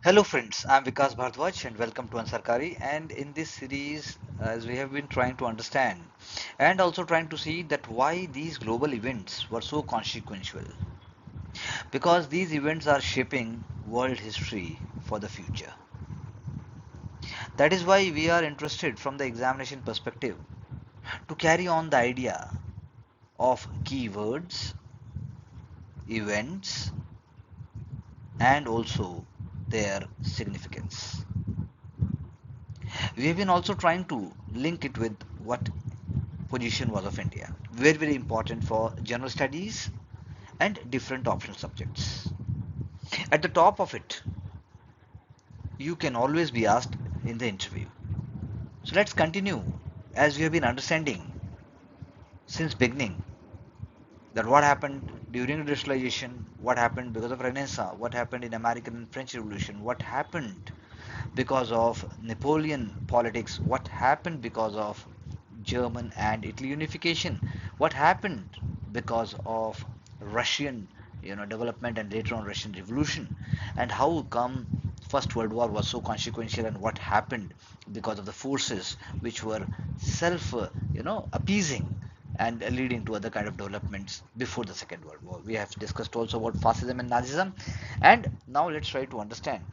Hello friends, I'm Vikas Bhardwaj and welcome to Ansarkari. And in this series, as we have been trying to understand and also trying to see that why these global events were so consequential. Because these events are shaping world history for the future. That is why we are interested from the examination perspective to carry on the idea of keywords, events, and also their significance. We have been also trying to link it with what position was of India. Very, very important for general studies and different optional subjects. At the top of it, you can always be asked in the interview. So let's continue as we have been understanding since beginning that what happened during industrialization, what happened because of Renaissance, what happened in American and French Revolution, what happened because of Napoleon politics, what happened because of German and Italy unification, what happened because of Russian development and later on Russian Revolution, and how come First World War was so consequential and what happened because of the forces which were self appeasing and leading to other kind of developments before the Second World War. We have discussed also about fascism and Nazism, and now let's try to understand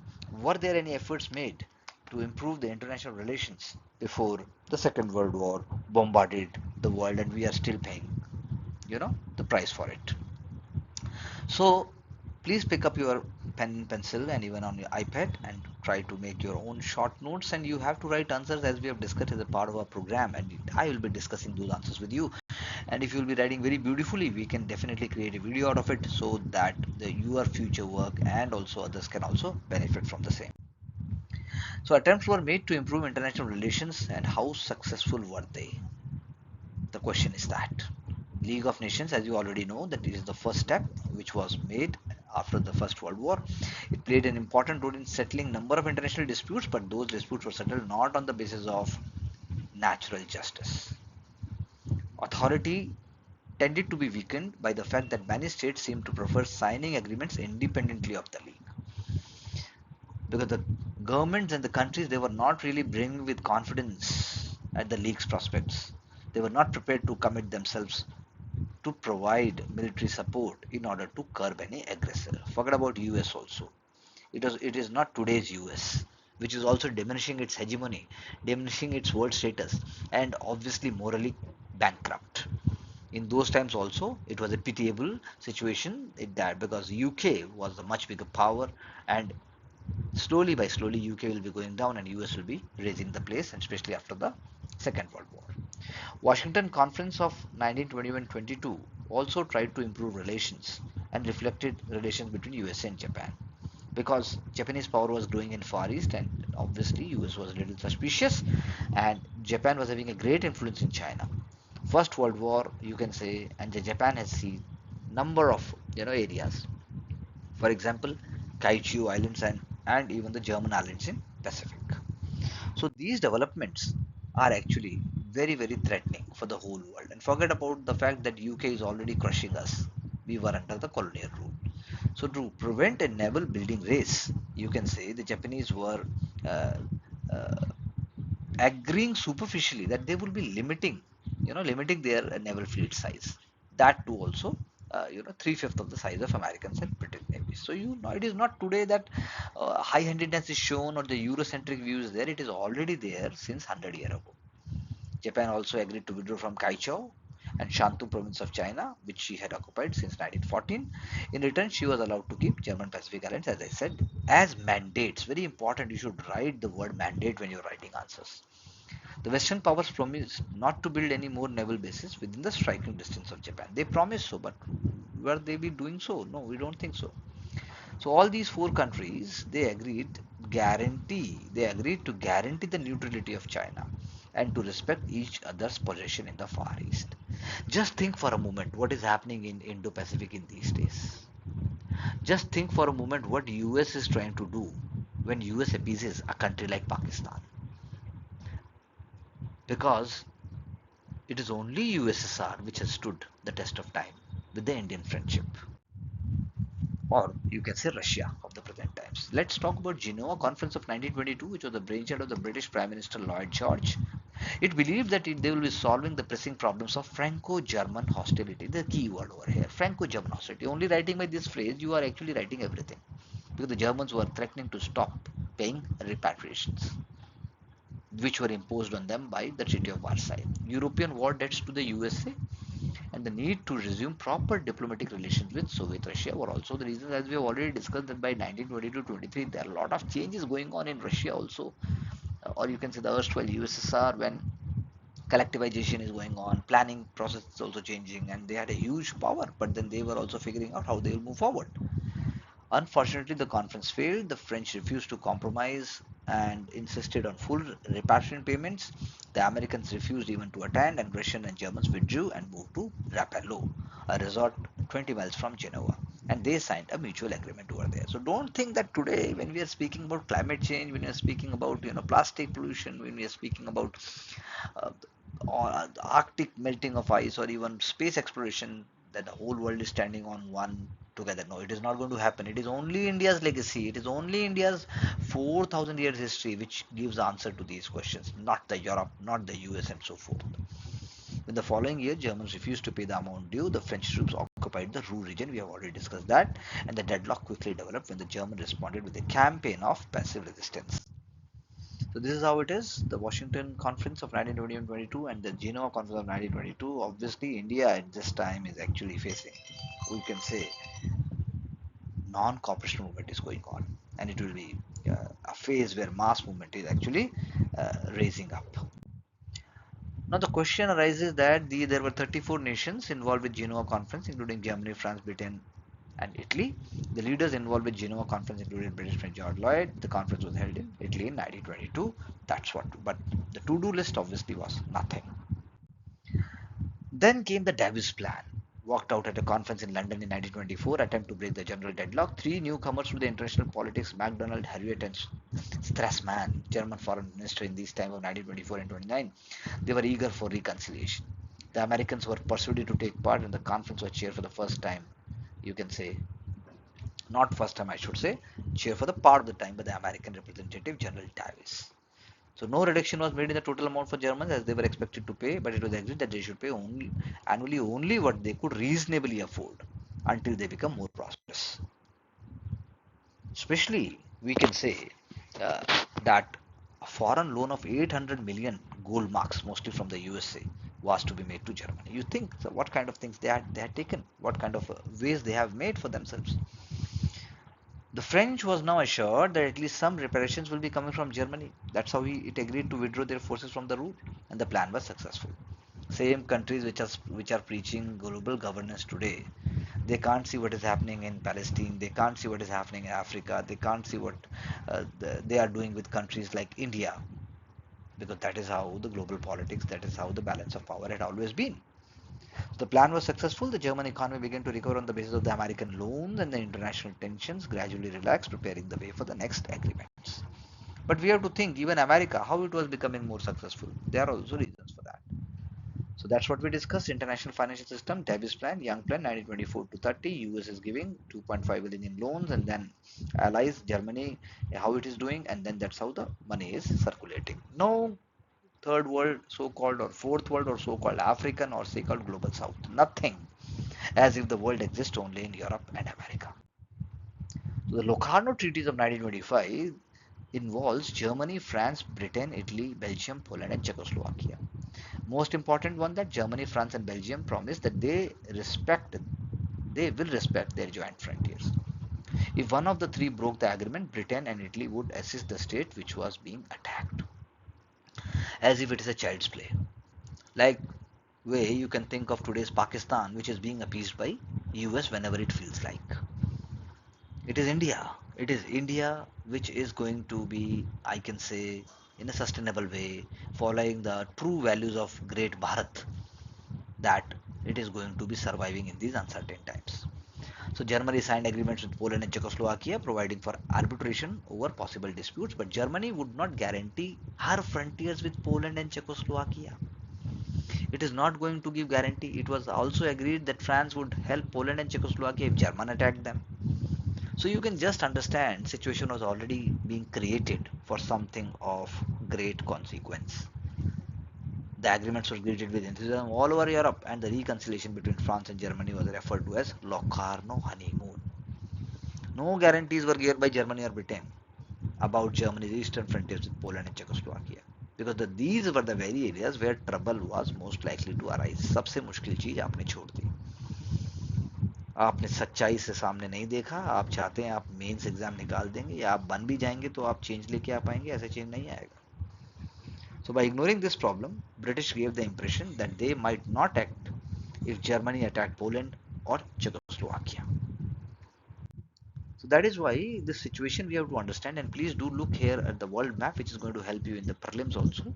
were there any efforts made to improve the international relations before the Second World War bombarded the world, and we are still paying, the price for it. So please pick up your pen and pencil and even on your iPad and try to make your own short notes, and you have to write answers as we have discussed as a part of our program, and I will be discussing those answers with you. And if you will be writing very beautifully, we can definitely create a video out of it so that your future work and also others can also benefit from the same. So attempts were made to improve international relations, and how successful were they? The question is that. League of Nations, as you already know, that is the first step which was made after the First World War. It played an important role in settling number of international disputes, but those disputes were settled not on the basis of natural justice. Authority tended to be weakened by the fact that many states seemed to prefer signing agreements independently of the League. Because the governments and the countries, they were not really bringing with confidence at the League's prospects. They were not prepared to commit themselves to provide military support in order to curb any aggressor. Forget about US also. It is not today's US, which is also diminishing its hegemony, diminishing its world status, and obviously morally bankrupt. In those times also, it was a pitiable situation that because UK was a much bigger power, and slowly by slowly UK will be going down and US will be raising the place, and especially after the Second World War. Washington Conference of 1921-22 also tried to improve relations and reflected relations between USA and Japan because Japanese power was growing in Far East, and obviously US was a little suspicious, and Japan was having a great influence in China. First World War, you can say, and Japan has seen number of areas. For example, Kiaochow Islands and even the German islands in Pacific. So these developments are actually very, very threatening for the whole world. And forget about the fact that UK is already crushing us. We were under the colonial rule. So to prevent a naval building race, you can say the Japanese were uh, uh, agreeing superficially that they will be limiting their naval fleet size. That too also, three-fifths of the size of Americans and British navies. So it is not today that high-handedness is shown or the Eurocentric view is there. It is already there since 100 years ago. Japan also agreed to withdraw from Kiaochow and Shantung province of China, which she had occupied since 1914. In return, she was allowed to keep German Pacific Islands, as I said, as mandates. Very important, you should write the word mandate when you're writing answers. The Western powers promised not to build any more naval bases within the striking distance of Japan. They promised so, but were they be doing so? No, we don't think so. So all these four countries, they agreed to guarantee the neutrality of China and to respect each other's possession in the Far East. Just think for a moment what is happening in Indo-Pacific in these days. Just think for a moment what US is trying to do when US appeases a country like Pakistan. Because it is only USSR which has stood the test of time with the Indian friendship. Or you can say Russia of the present time. times. Let's talk about Genoa Conference of 1922, which was the brainchild of the British Prime Minister Lloyd George. It believed that they will be solving the pressing problems of Franco-German hostility. The key word over here, Franco-German hostility. Only writing by this phrase, you are actually writing everything. Because the Germans were threatening to stop paying repatriations, which were imposed on them by the Treaty of Versailles. European war debts to the USA and the need to resume proper diplomatic relations with Soviet Russia were also the reasons, as we have already discussed, that by 1922-23 there are a lot of changes going on in Russia also, or you can say the erstwhile USSR, when collectivization is going on, planning process is also changing, and they had a huge power, but then they were also figuring out how they will move forward. Unfortunately, the conference failed. The French refused to compromise and insisted on full repatriation payments. The Americans refused even to attend, and Russians and Germans withdrew and moved to Rapallo, a resort 20 miles from Genoa. And they signed a mutual agreement over there. So don't think that today, when we are speaking about climate change, when we are speaking about plastic pollution, when we are speaking about uh, Arctic melting of ice, or even space exploration, that the whole world is standing on one together. No, it is not going to happen. It is only India's legacy. It is only India's 4,000 years history which gives answer to these questions, not the Europe, not the US, and so forth. In the following year, Germans refused to pay the amount due. The French troops occupied the Ruhr region. We have already discussed that. And the deadlock quickly developed when the Germans responded with a campaign of passive resistance. So this is how it is. The Washington Conference of 1922 and the Genoa Conference of 1922. Obviously, India at this time is actually facing, we can say, non-cooperation movement is going on, and it will be a phase where mass movement is actually raising up. Now the question arises that there were 34 nations involved with Genoa Conference, including Germany, France, Britain, and Italy. The leaders involved with Genoa Conference included British President George Lloyd. The conference was held in Italy in 1922. That's what. But the to-do list obviously was nothing. Then came the Davis Plan, worked out at a conference in London in 1924, attempt to break the general deadlock. Three newcomers to the international politics, MacDonald, Harriet, and Strassmann, German foreign minister in these times of 1924 and 29, they were eager for reconciliation. The Americans were persuaded to take part, and the conference was chaired for the first time. You can say, not first time I should say, chaired for the part of the time by the American representative General Davis. So no reduction was made in the total amount for Germans as they were expected to pay, but it was agreed that they should pay only annually only what they could reasonably afford until they become more prosperous. Especially, we can say uh, that a foreign loan of 800 million gold marks, mostly from the USA, was to be made to Germany. You think so what kind of things they had taken, what kind of ways they have made for themselves. The French was now assured that at least some reparations will be coming from Germany. That's how it agreed to withdraw their forces from the Ruhr, and the plan was successful. Same countries which are preaching global governance today, they can't see what is happening in Palestine, they can't see what is happening in Africa, they can't see what they are doing with countries like India, because that is how the global politics, that is how the balance of power had always been. The plan was successful. The German economy began to recover on the basis of the American loans, and the international tensions gradually relaxed, preparing the way for the next agreements. But we have to think, even America, how it was becoming more successful. There are also reasons for that. So that's what we discussed. International financial system, Davis plan, Young plan, 1924 to 30. US is giving 2.5 billion in loans, and then allies, Germany, how it is doing, and then that's how the money is circulating. No third world so-called, or fourth world, or so-called African, or so-called global south. Nothing, as if the world exists only in Europe and America. So the Locarno treaties of 1925 involves Germany, France, Britain, Italy, Belgium, Poland, and Czechoslovakia. Most important one, that Germany, France, and Belgium promise that they will respect their joint frontiers. If one of the three broke the agreement, Britain and Italy would assist the state which was being attacked, as if it is a child's play. Like way you can think of today's Pakistan, which is being appeased by US whenever it feels like. It is India. It is India which is going to be, I can say, in a sustainable way, following the true values of Great Bharat, that it is going to be surviving in these uncertain times. So Germany signed agreements with Poland and Czechoslovakia providing for arbitration over possible disputes, but Germany would not guarantee her frontiers with Poland and Czechoslovakia. It is not going to give guarantee. It was also agreed that France would help Poland and Czechoslovakia if German attacked them. So you can just understand situation was already being created for something of great consequence. The agreements were greeted with enthusiasm all over Europe, and the reconciliation between France and Germany was referred to as Locarno honeymoon. No guarantees were given by Germany or Britain about Germany's eastern frontiers with Poland and Czechoslovakia, because these were the very areas where trouble was most likely to arise. सबसे मुश्किल चीज आपने छोड़ दी, आपने सच्चाई से सामने नहीं देखा. आप चाहते हैं आप मेंस एग्जाम निकाल देंगे या आप बन भी जाएंगे तो आप चेंज लेके आ पाएंगे, ऐसे चेंज नहीं आएगा. So by ignoring this problem, British gave the impression that they might not act if Germany attacked Poland or Czechoslovakia. So that is why this situation we have to understand, and please do look here at the world map, which is going to help you in the prelims also,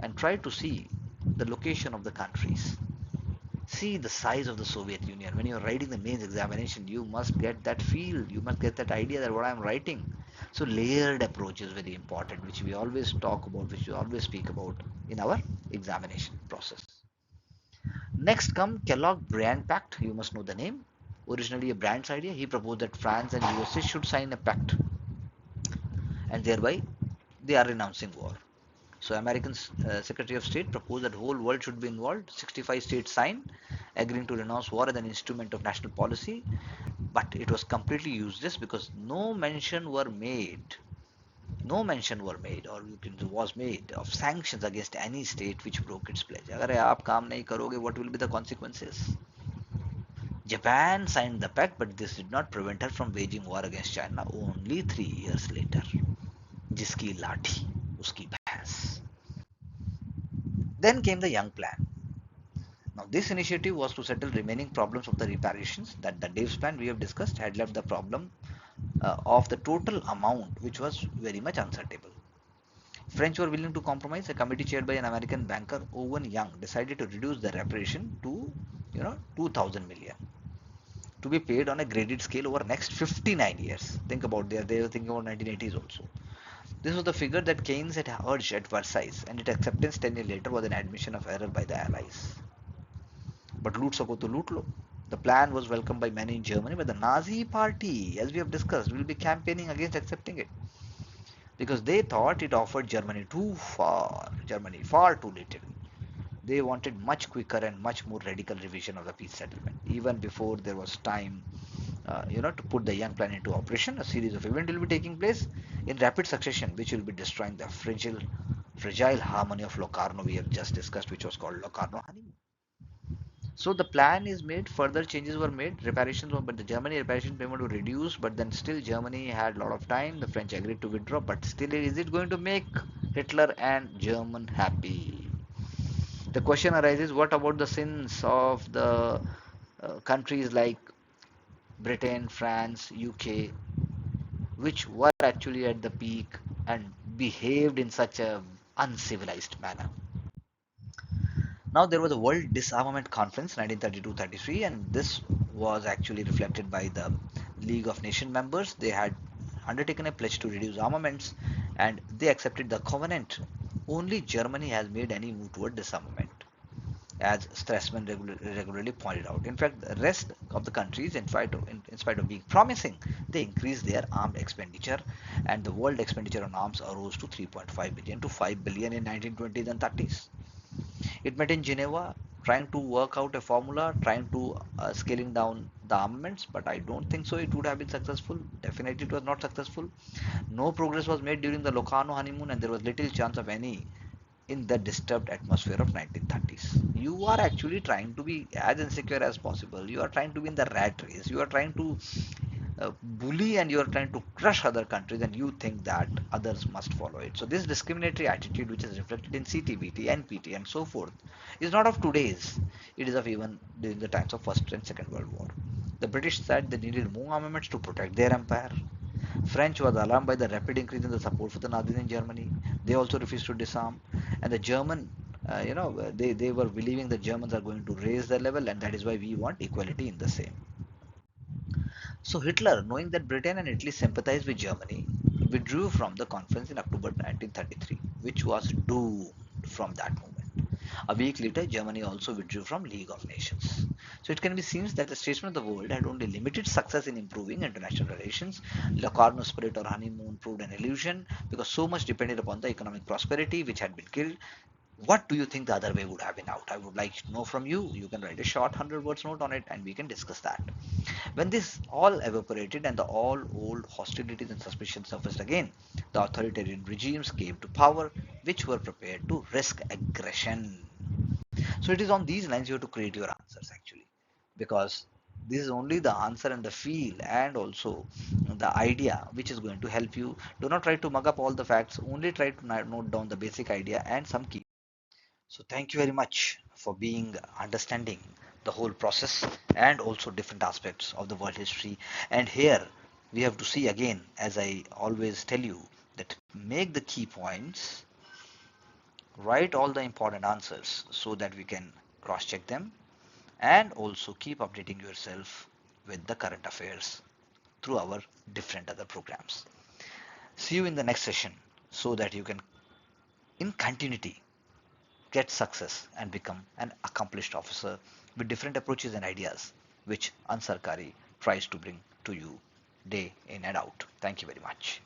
and try to see the location of the countries. See the size of the Soviet Union. When you're writing the mains examination, you must get that feel, you must get that idea that what I'm writing. So layered approach is very important, which we always talk about, which we always speak about in our examination process. Next come Kellogg-Briand Pact. You must know the name. Originally a Brand's idea, he proposed that France and USA should sign a pact, and thereby they are renouncing war. So American Secretary of State proposed that the whole world should be involved. 65 states signed, agreeing to renounce war as an instrument of national policy. But it was completely useless because no mention were made, or was made of sanctions against any state which broke its pledge. अगर आप काम नहीं करोगे, what will be the consequences? Japan signed the pact, but this did not prevent her from waging war against China only 3 years later. जिसकी लाठी उसकी भैंस. Then came the Young Plan. Now, this initiative was to settle remaining problems of the reparations that the Dave's plan we have discussed had left the problem of the total amount, which was very much uncertainable. French were willing to compromise. A committee chaired by an American banker, Owen Young, decided to reduce the reparation to 2,000 million to be paid on a graded scale over next 59 years. Think about they were thinking about 1980s also. This was the figure that Keynes had urged at Versailles, and its acceptance 10 years later was an admission of error by the Allies. But loot sako to loot lo. The plan was welcomed by many in Germany, but the Nazi party, as we have discussed, will be campaigning against accepting it, because they thought it offered Germany far too little. They wanted much quicker and much more radical revision of the peace settlement. Even before there was time, to put the Young Plan into operation, a series of events will be taking place in rapid succession, which will be destroying the fragile harmony of Locarno we have just discussed, which was called Locarno honeymoon. So the plan is made, further changes were made, reparations were, but the Germany reparation payment were reduced, but then still Germany had a lot of time, the French agreed to withdraw, but still is it going to make Hitler and German happy? The question arises, what about the sins of the countries like Britain, France, UK, which were actually at the peak and behaved in such a uncivilized manner? Now there was a World Disarmament Conference 1932-33, and this was actually reflected by the League of Nation members. They had undertaken a pledge to reduce armaments, and they accepted the covenant. Only Germany has made any move toward disarmament, as Strassman regularly pointed out. In fact, the rest of the countries, in spite of being promising, they increased their armed expenditure, and the world expenditure on arms arose to 3.5 billion to 5 billion in 1920s and 30s. It met in Geneva, trying to work out a formula, trying to scaling down the armaments, but I don't think so it would have been successful. Definitely it was not successful. No progress was made during the Locarno honeymoon, and there was little chance of any in the disturbed atmosphere of 1930s. You are actually trying to be as insecure as possible. You are trying to be in the rat race. You are trying to bully, and you are trying to crush other countries, and you think that others must follow it. So this discriminatory attitude, which is reflected in CTBT, NPT and so forth, is not of today's. It is of even during the times of First and Second World War. The British said they needed more armaments to protect their empire. French was alarmed by the rapid increase in the support for the Nazis in Germany. They also refused to disarm, and the German they were believing the Germans are going to raise their level, and that is why we want equality in the same. So Hitler, knowing that Britain and Italy sympathized with Germany, withdrew from the conference in October 1933, which was doomed from that moment. A week later, Germany also withdrew from League of Nations. So it can be seen that the statesmen of the world had only limited success in improving international relations. Le Cornu spirit or honeymoon proved an illusion because so much depended upon the economic prosperity which had been killed. What do you think the other way would have been out? I would like to know from you. You can write a short 100 words note on it and we can discuss that. When this all evaporated and the all old hostilities and suspicions surfaced again, the authoritarian regimes came to power which were prepared to risk aggression. So it is on these lines you have to create your answers actually, because this is only the answer and the feel and also the idea which is going to help you. Do not try to mug up all the facts, only try to note down the basic idea and some key. So thank you very much for being understanding the whole process and also different aspects of the world history. And here we have to see again, as I always tell you, that make the key points, write all the important answers so that we can cross check them, and also keep updating yourself with the current affairs through our different other programs. See you in the next session so that you can in continuity get success and become an accomplished officer with different approaches and ideas which Ansarkari tries to bring to you day in and out. Thank you very much.